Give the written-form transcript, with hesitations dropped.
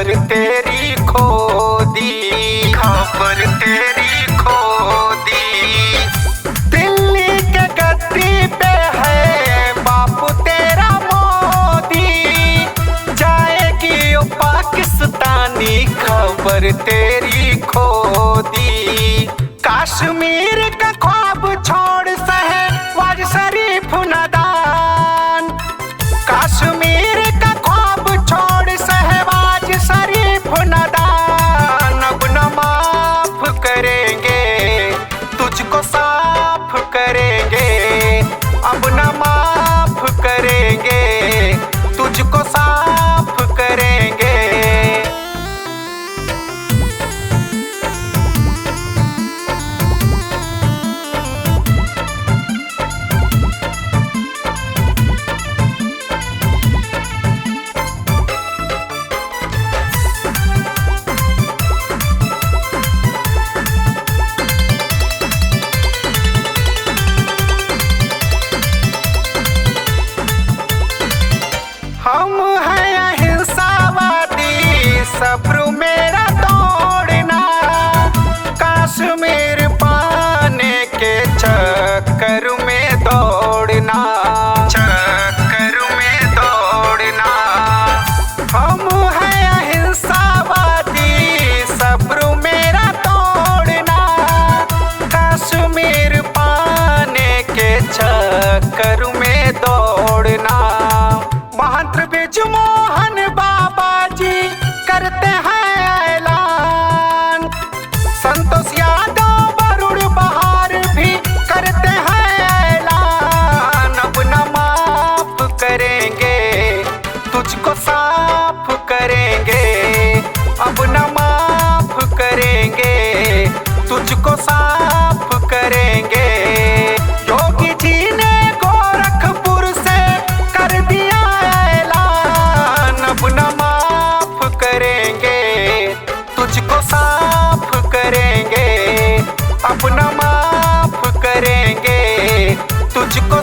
खबर तेरी खो दी, खबर तेरी खो दी। दिल्ली के गद्दी पे है बापू तेरा मोदी, जाएगी वो पाकिस्तानी खबर तेरी खो दी। कश्मीर का ख्वाब छोड़ शहबाज शरीफ नादान, कश्मीर का ख्वाब छोड़ शहबाज शरीफ नादान। अब न माफ करेंगे तुझको साफ करेंगे, अब न माफ करेंगे तुझको साफ करेंगे। हम हैं अहिंसावादी, सब्र मेरा तोड़ना, कश्मीर पाने के चक्कर में दौड़ना, चक्कर में दौड़ना। हम हैं अहिंसावादी, सब्र मेरा तोड़ना, कश्मीर पाने के चक्कर में दौड़ना। महंत ब्रिजमोहन बाबा जी करते हैं ऐलान, संतोष यादव वरुण बहार भी करते हैं ऐलान। अब न माफ करेंगे तुझको साफ करेंगे, अब न माफ करेंगे तुझको साफ करेंगे। योगी जी ने गोरखपुर से कर दिया ऐलान, अब न माफ करेंगे तुझको साफ करेंगे, अब न माफ करेंगे तुझको